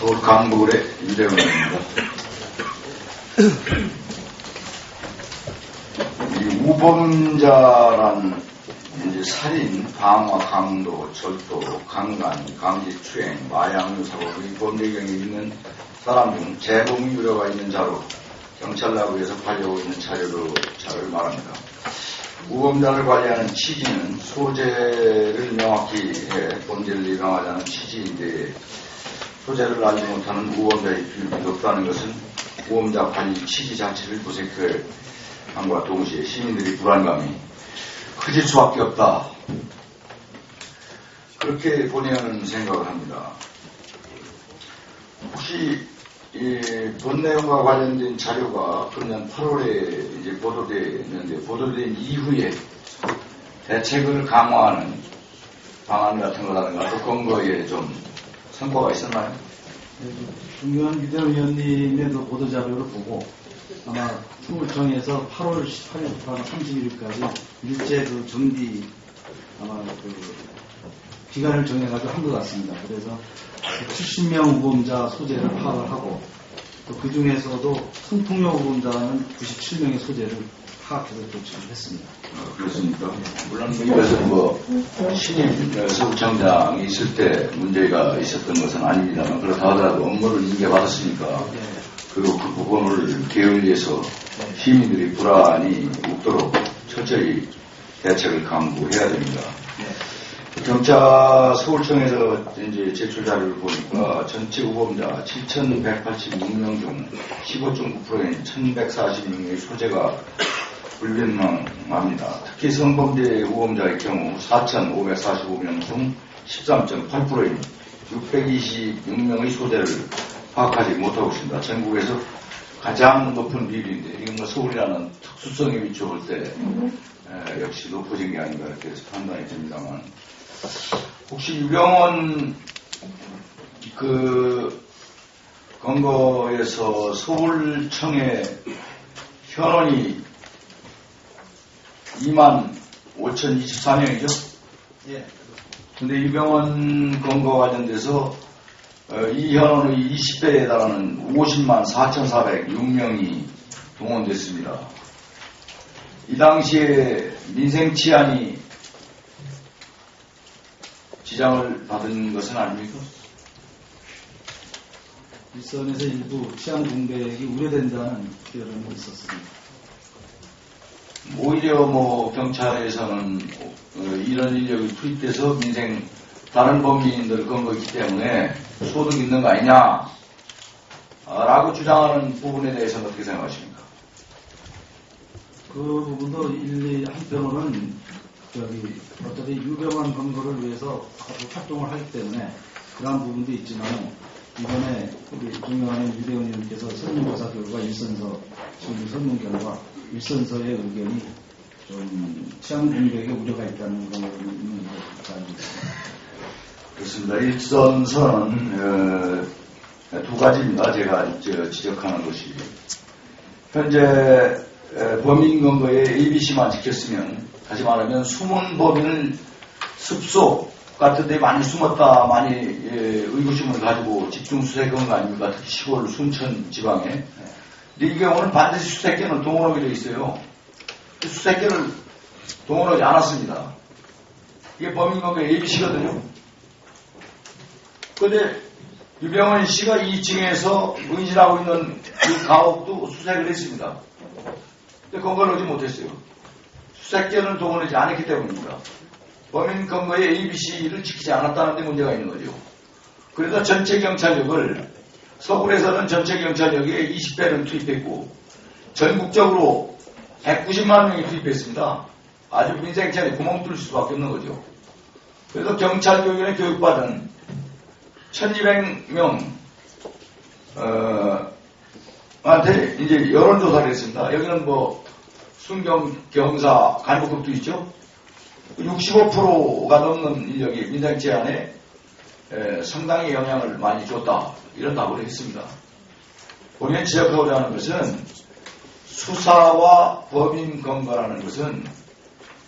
서울 강북을의 유대원입니다. 이 우범자란 이제 살인, 방화, 강도, 절도, 강간, 강제추행, 마약류 사고 이 범죄경에 있는 사람 중 재범 우려가 있는 자로 경찰나부에서 관리하고 있는 자를 말합니다. 우범자를 관리하는 취지는 소재를 명확히 해 범죄를 예방하자는 취지인데 소재를 알지 못하는 우범자의 비율이 높다는 것은 우범자 관리 취지 자체를 모색함과 동시에 시민들이 불안감이 커질 수밖에 없다. 그렇게 본의원은 생각을 합니다. 혹시 이 본 내용과 관련된 자료가 금년 8월에 이제 보도됐는데 보도된 이후에 대책을 강화하는 방안 같은 거라든가 또 근거에 좀 성과가 있었나요? 중요한 비대위원님의 그 보도자료를 보고 아마 서울청에서 8월 18일부터 31일까지 일제 그 정비 아마 그 기간을 정해가지고 한 것 같습니다. 그래서 70명 우범자 소재를 파악을 하고 또 그 중에서도 성폭력 우범자는 97명의 소재를 파악해서 조치를 했습니다. 그렇습니까? 물론 이것은 신임 서울청장이 있을 때 문제가 있었던 것은 아닙니다만 그렇다 하더라도 업무를 인계받았으니까 그 부분을 게을리해서 시민들이 불안이 없도록 철저히 대책을 강구해야 됩니다. 경찰 서울청에서 이제 제출 자료를 보니까 전체 우범자 7,186명 중 15.9%인 1,146명의 소재가 불분명합니다. 특히 성범죄 우범자의 경우 4,545명 중 13.8%인 626명의 소재를 파악하지 못하고 있습니다. 전국에서 가장 높은 비율인데 이건 서울이라는 특수성에 비추어 볼 때 역시 높아진 게 아닌가 이렇게 해서 판단이 됩니다만 혹시 유병원 그 건거에서 서울청의 현원이 25,024명이죠? 예. 근데 유병원 건거 관련돼서 이 현원의 20배에 해당하는 504,406명이 동원됐습니다. 이 당시에 민생 치안이 지장을 받은 것은 아닙니까? 일선에서 일부 치안 공백이 우려된다는 여론이 있었습니다. 오히려 경찰에서는 이런 인력이 투입돼서 민생 다른 범죄인들을 건거했기 때문에 소득 있는 거 아니냐 라고 주장하는 부분에 대해서는 어떻게 생각하십니까? 그 부분도 일리 한편으로는 어차피 유병한 건거를 위해서 활동을 하기 때문에 그러한 부분도 있지만 이번에 우리 존경하는 유대원님께서 설문조사 결과 일선서 지금 설문 결과 일선서의 의견이 좀 치안 공백에 우려가 있다는 것을 알고 있습니다. 그렇습니다. 일선서는 두 가지입니다. 제가 지적하는 것이 현재 범인 건거에 ABC만 지켰으면 다시 말하면 숨은 범인을 습소 같은 데 많이 숨었다 많이 의구심을 가지고 집중수색한 거 아닙니까? 특히 시골 순천 지방에. 근데 이 경우는 반드시 수색견을 동원하게 되어 있어요. 수색견을 동원하지 않았습니다. 이게 범인 건거의 ABC거든요. 그런데 유병원 씨가 2층에서 의진하고 있는 이 가옥도 수색을 했습니다. 근데 건거를 하지 못했어요. 수색견을 동원하지 않았기 때문입니다. 범인 건거의 ABC를 지키지 않았다는 데 문제가 있는 거죠. 그래서 전체 경찰력을 서울에서는 전체 경찰력에 20배를 투입했고 전국적으로 190만 명이 투입했습니다. 아주 민생체에 구멍 뚫을 수밖에 없는 거죠. 그래서 경찰교육원에 교육받은 1,200명 한테 이제 여론조사를 했습니다. 여기는 순경, 경사, 간부급도 있죠. 65%가 넘는 인력이 민생 제안에 상당히 영향을 많이 줬다. 이런 답을 했습니다. 본인이 지적하고자 하는 것은 수사와 법인 건거라는 것은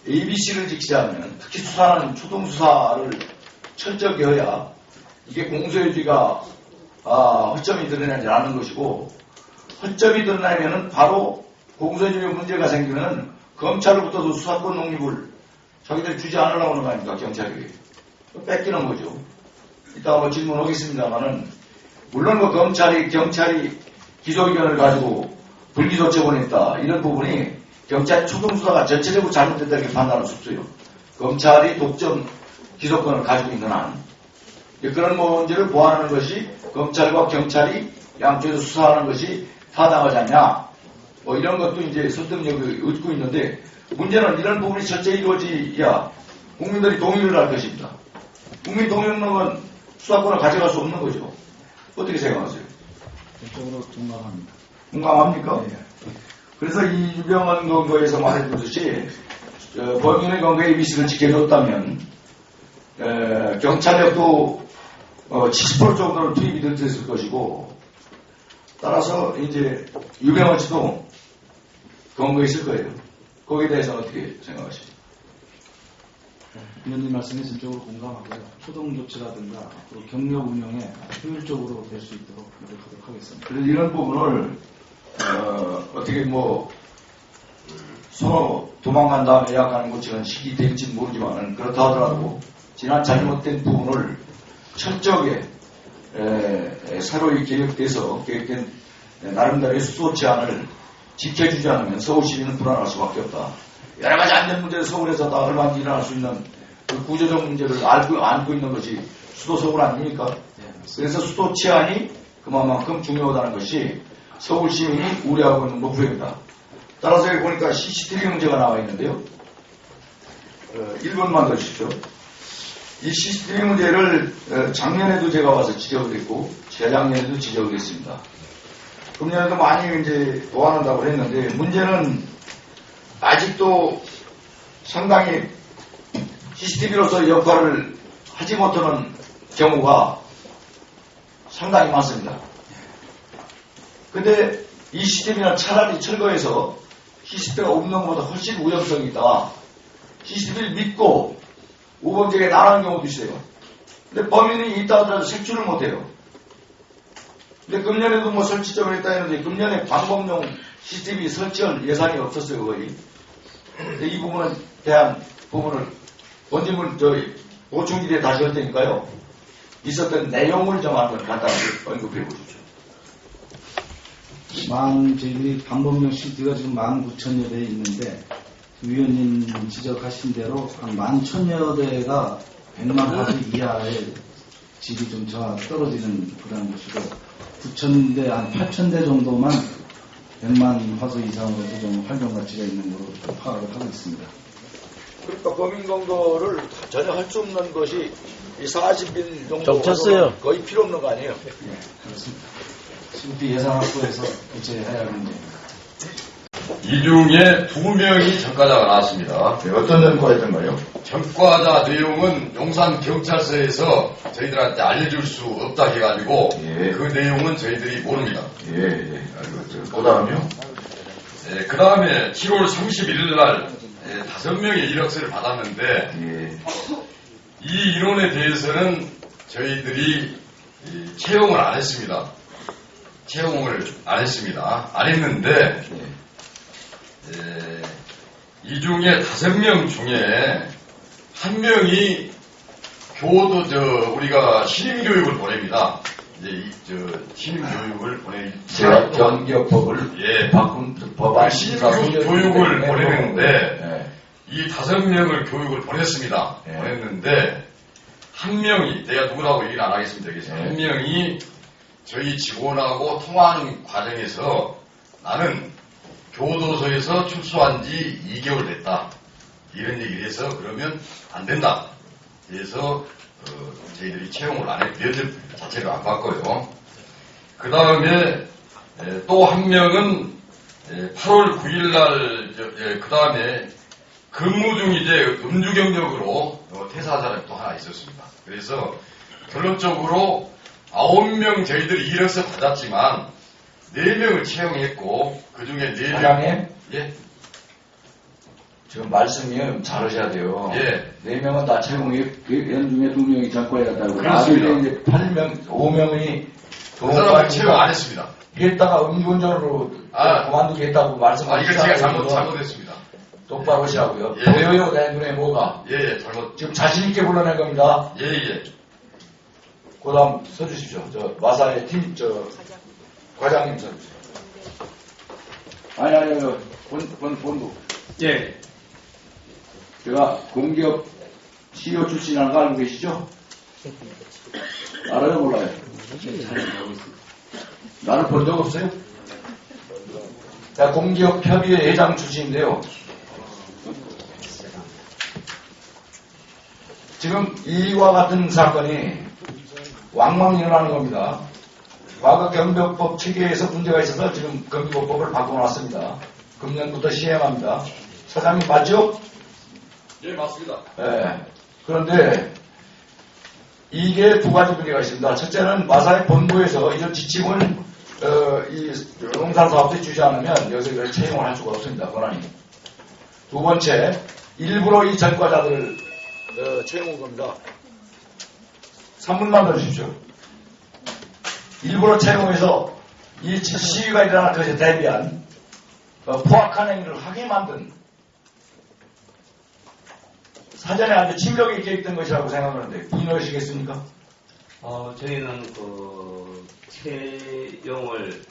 ABC를 지키지 않으면 특히 수사는 초동수사를 철저히 해야 이게 공소유지가 허점이 드러나지 않는 것이고, 허점이 드러나면은 바로 공소시효 문제가 생기면은 검찰로부터도 수사권 독립을 자기들이 주지 않으려고 하는 거 아닙니까, 경찰이. 뺏기는 거죠. 이따가 뭐 질문하겠습니다만은, 물론 그 경찰이 기소 의견을 가지고 불기소 처분했다. 이런 부분이 경찰 초동수사가 전체적으로 잘못됐다고 판단할 수 없어요. 검찰이 독점 기소권을 가지고 있는 한. 그런 문제를 보완하는 것이 검찰과 경찰이 양쪽에서 수사하는 것이 타당하지 않냐. 뭐 이런 것도 이제 설득력을 얻고 있는데, 문제는 이런 부분이 철저히 이루어지야 국민들이 동의를 할 것입니다. 국민 동의 없는 건 수사권을 가져갈 수 없는 거죠. 어떻게 생각하세요? 전적으로 동감합니다. 공감합니까? 네. 그래서 이 유병헌 건거에서 말해주듯이 범인의 건거에 미식을 지켜줬다면 경찰력도 70% 정도는 투입이 됐을 것이고, 따라서 이제 유병헌 씨도 건거했을 거예요. 거기에 대해서 어떻게 생각하십니까? 위원님 말씀에 전적으로 공감하고요. 초동 조치라든가 앞으로 경력 운영에 효율적으로 될 수 있도록 노력하도록 하겠습니다. 그래서 이런 부분을 어떻게 뭐 서로 도망간 다음에 예약하는 것처럼 시기 될지는 모르지만, 그렇다 하더라도 지난 잘못된 부분을 철저하게 새로이 계획된 나름대로의 수소 제한을 지켜주지 않으면 서울시민은 불안할 수밖에 없다. 여러 가지 안전 문제를 서울에서 다 얼마든지 일어날 수 있는 그 구조적 문제를 안고 있는 것이 수도 서울 아닙니까? 네, 그래서 수도 치안이 그만큼 중요하다는 것이 서울 시민이 우려하고 있는 목표입니다. 따라서 여기 보니까 CCTV 문제가 나와 있는데요. 1번만 더 주십시오. 이 CCTV 문제를 작년에도 제가 와서 지적을 했고, 재작년에도 지적을 했습니다. 금년에도 많이 이제 보완한다고 했는데, 문제는 아직도 상당히 CCTV로서 역할을 하지 못하는 경우가 상당히 많습니다. 근데 이 CCTV는 차라리 철거해서 CCTV가 없는 것보다 훨씬 위험성이 있다. CCTV를 믿고 우범지게 나가는 경우도 있어요. 근데 범인이 있다 하더라도 색출을 못해요. 근데 금년에도 뭐 설치점을 했다 했는데, 금년에 방범용 CCTV 설치할 예산이 없었어요, 거의. 근데 이 부분에 대한 부분을 본질문 보충질에 다시 할 테니까요. 있었던 내용을 좀 한번 간단하게 언급해 보십시오. 저희들이 방범용 CCTV가 지금 19,000여 대 있는데, 위원님 지적하신 대로 한 11,000여 대가 100만 화소 이하의 질이 좀 떨어지는 그런 것이고, 9,000대, 한 8,000대 정도만 100만 화소 이상으로 해서 좀 활용 가치가 있는 걸로 파악을 하고 있습니다. 그러니까 범인 검거를 전혀 할 수 없는 것이 이 40일 정도 겹쳤어요. 거의 필요 없는 거 아니에요? 네, 그렇습니다. 지금부터 예산 확보해서 교체해야 하는 문제입니다. 이 중에 2명이 전과자가 나왔습니다. 네, 어떤 전과였던가요? 전과자 내용은 용산경찰서에서 저희들한테 알려줄 수 없다 해가지고 예. 그 내용은 저희들이 모릅니다. 예. 그 다음요? 그 다음에 7월 31일 날 5명의 이력서를 받았는데 예. 이 인원에 대해서는 저희들이 채용을 안 했습니다. 안 했는데 이 중에 5명 중에 1명이 우리가 신임교육을 보냅니다. 이제 신임교육을 제가 경격법을 바꾼 법안 신임교육을 보내는데 이 5명을 교육을 보냈습니다. 보냈는데 1명이, 내가 누구라고 얘기는 안 하겠습니다. 그래서 1명이 저희 직원하고 통화하는 과정에서 나는 교도소에서 출소한 지 2개월 됐다. 이런 얘기를 해서 그러면 안 된다. 그래서 저희들이 채용을 안 했고 면접 자체를 안 받고요. 그 다음에 또 1명은 8월 9일 날 그 다음에 근무 중 이제 음주 경력으로 퇴사한 사람이 또 하나 있었습니다. 그래서 결론적으로 9명 저희들이 이력서 받았지만 4명을 채용했고 그 중에 4명. 사장님? 예. 지금 말씀이 잘하셔야 돼요. 예. 4명은 다 채용이, 연 중에 2명이 전과해야 한다고. 그렇습니다. 나중에 이제 5명이 그 사람은 채용 안 했습니다. 했다가 음주운전으로 그만두겠다고 이거 제가 말씀하시잖아요. 잘못했습니다. 똑바로 하시라고요. 예. 보여요, 내 눈에 뭐가. 예, 잘못. 지금 자신있게 불러낸 겁니다. 예. 그 다음 서주십시오. 마사의 과장님 서주십시오. 아니, 본부. 예. 제가 공기업 CEO 출신이라는 거 알고 계시죠? 알아요, 몰라요? 나는 본 적 없어요? 제가 공기업 협의회 회장 출신인데요. 지금 이와 같은 사건이 왕왕 일어나는 겁니다. 과거 경비법법 체계에서 문제가 있어서 지금 경비법법을 바꿔놨습니다. 금년부터 시행합니다. 사장님 맞죠? 예, 맞습니다. 네. 그런데 이게 두 가지 문제가 있습니다. 첫째는 마사의 본부에서 이런 지침을 이 농산사업에 주지 않으면 여기서 이걸 채용을 할 수가 없습니다. 권한이. 두 번째, 일부러 이 전과자들을 채용한 겁니다. 3분만 더 주십시오. 일부러 채용해서 이 시위가 일어날 것에 대비한 포악한 행위를 하게 만든 사전에 아주 침략이 계획된 것이라고 생각하는데 부인하시겠습니까? 저희는 그 채용을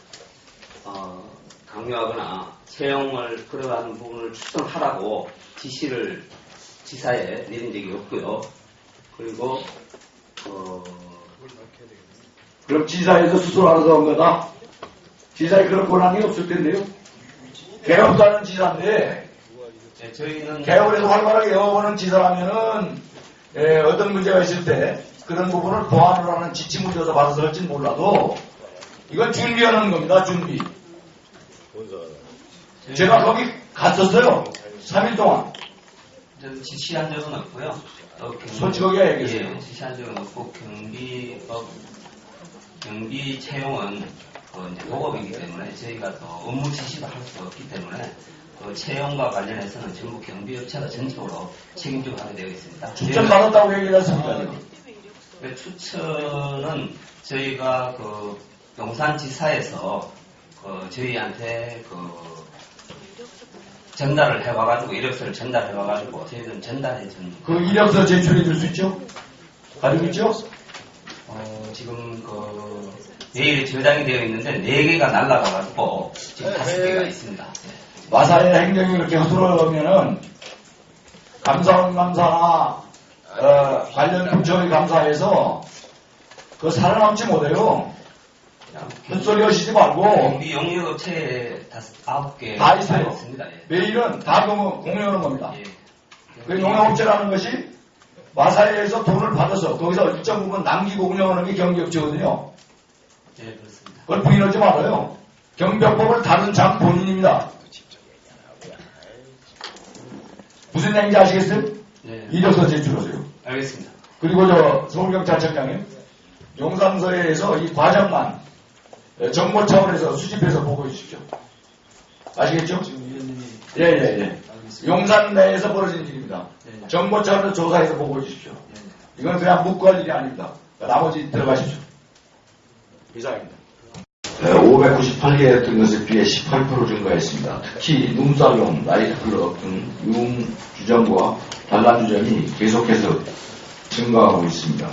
강요하거나 채용을 끌어가는 부분을 축소하라고 지시를 지사에 내린 적이 없고요. 그리고 그럼 지사에서 스스로 알아서 한 거다? 지사에 그런 권한이 없을 텐데요? 개업도 하는 지사인데 저희는 개업을 해서 활발하게 영업하는 지사라면은 어떤 문제가 있을 때 그런 부분을 보완을 하는 지침을 줘서 받아서 할지는 몰라도 이건 준비하는 겁니다. 준비. 제가 거기 갔었어요. 3일 동안. 저는 지시한 적은 없고요. 솔직하게 얘기했어요. 예, 지시한 적은 없고 경비 채용은 이제 보급이기 때문에 저희가 또 업무 지시도 할 수 없기 때문에 채용과 관련해서는 전부 경비업체가 전적으로 책임지고 하게 되어 있습니다. 추천 받았다고 얘기를 했습니다. 추천은 저희가 용산지사에서 저희한테 전달을 해와가지고 이력서를 전달해와가지고 저희들은 전달해준 그 이력서 제출해 줄 수 있죠? 가지고 있죠? 지금 내일 저장이 되어 있는데 4개가 날라가가지고 지금 5개가 있습니다. 마사의 행정이 그렇게 허술하면은 감사원감사나 관련 부처의 감사에서 그 살아남지 못해요. 헛소리 하시지 말고 경비 용역업체에 9개 다 있어요. 있습니다. 예. 매일은 다 공유하는 겁니다. 예. 그 용역업체라는 것이 마사에서 돈을 받아서 거기서 일정 부분 남기고 운영하는 게 경비업체거든요. 예, 그렇습니다. 그걸 부인하지 말아요. 경비법을 다룬 장 본인입니다. 무슨 얘기인지 아시겠어요? 네. 이력서 제출하세요. 알겠습니다. 그리고 서울경찰청장님 용산서에서 이 과정만 정보 차원에서 수집해서 보고해 주십시오. 아시겠죠? 지금 위원님이 예. 용산 내에서 벌어진 일입니다. 네. 정보 차원에서 조사해서 보고해 주십시오. 네. 이건 그냥 묵고 할 일이 아닙니다. 나머지 들어가십시오. 이상입니다. 598개였던 것에 비해 18% 증가했습니다. 특히 눈살롱, 나이트클럽 등 유흥주점과 단란주점이 계속해서 증가하고 있습니다.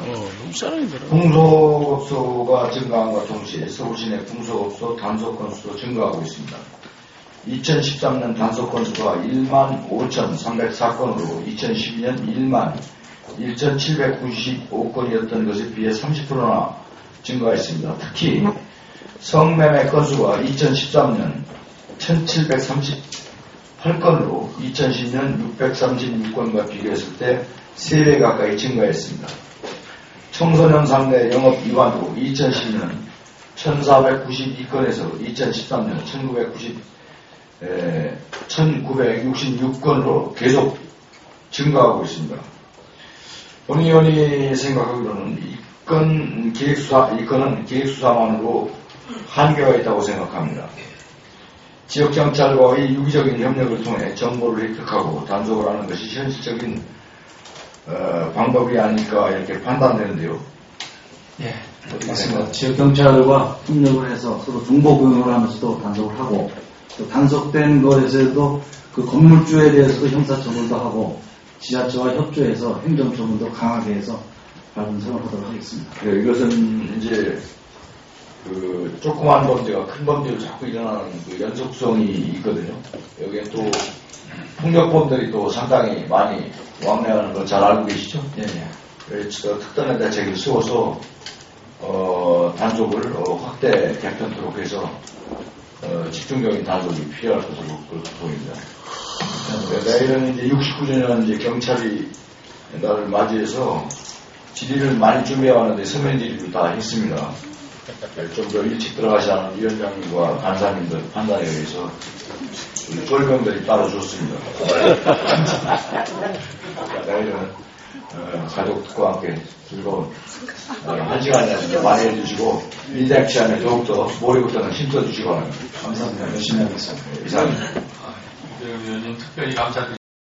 풍속업소가 증가함과 동시에 서울시내 풍속업소 단속 건수도 증가하고 있습니다. 2013년 단속 건수가 15,304건으로 2012년 11,795건이었던 것에 비해 30%나 증가했습니다. 특히 성매매 건수가 2013년 1,738건으로 2010년 636건과 비교했을 때 3배 가까이 증가했습니다. 청소년 상대 영업 위반도 2010년 1,492건에서 2013년 1,966건으로 계속 증가하고 있습니다. 본 의원이 생각하기로는 이 건은 기획수사만으로 한계가 있다고 생각합니다. 지역경찰과의 유기적인 협력을 통해 정보를 획득하고 단속을 하는 것이 현실적인 방법이 아닐까 이렇게 판단되는데요. 예, 맞습니다. 지역 경찰과 협력을 해서 서로 정보 공유를 하면서도 단속을 하고 또 단속된 것에서도 그 건물주에 대해서도 형사처벌도 하고 지자체와 협조해서 행정처분도 강하게 해서 반성을 하도록 하겠습니다. 네, 이것은 이제 그 조그만 범죄가 큰 범죄로 자꾸 일어나는 그 연속성이 있거든요. 여기에 또 폭력범들이 또 상당히 많이 왕래하는 거 잘 알고 계시죠? 예, 예. 그래서 특단의 대책을 세워서 단속을 확대 개편토록 해서 집중적인 단속이 필요할 것으로 그렇게 보입니다. 내일은 이제 69주년 이제 경찰이 날을 맞이해서 질의를 많이 준비하는데 서면 질의를 다 했습니다. 좀 더 일찍 들어가지 않은 위원장님과 간사님들 판단에 의해서 졸병들이 따라줬습니다. 내일은 가족들과 함께 즐거운 1시간이나 많이 해주시고 인생 시간에 더욱더 모레부터는 힘써주시기 바랍니다. 감사합니다. 열심히 하겠습니다. 이상입니다. 이재용 의원님 특별히 감사드립니다.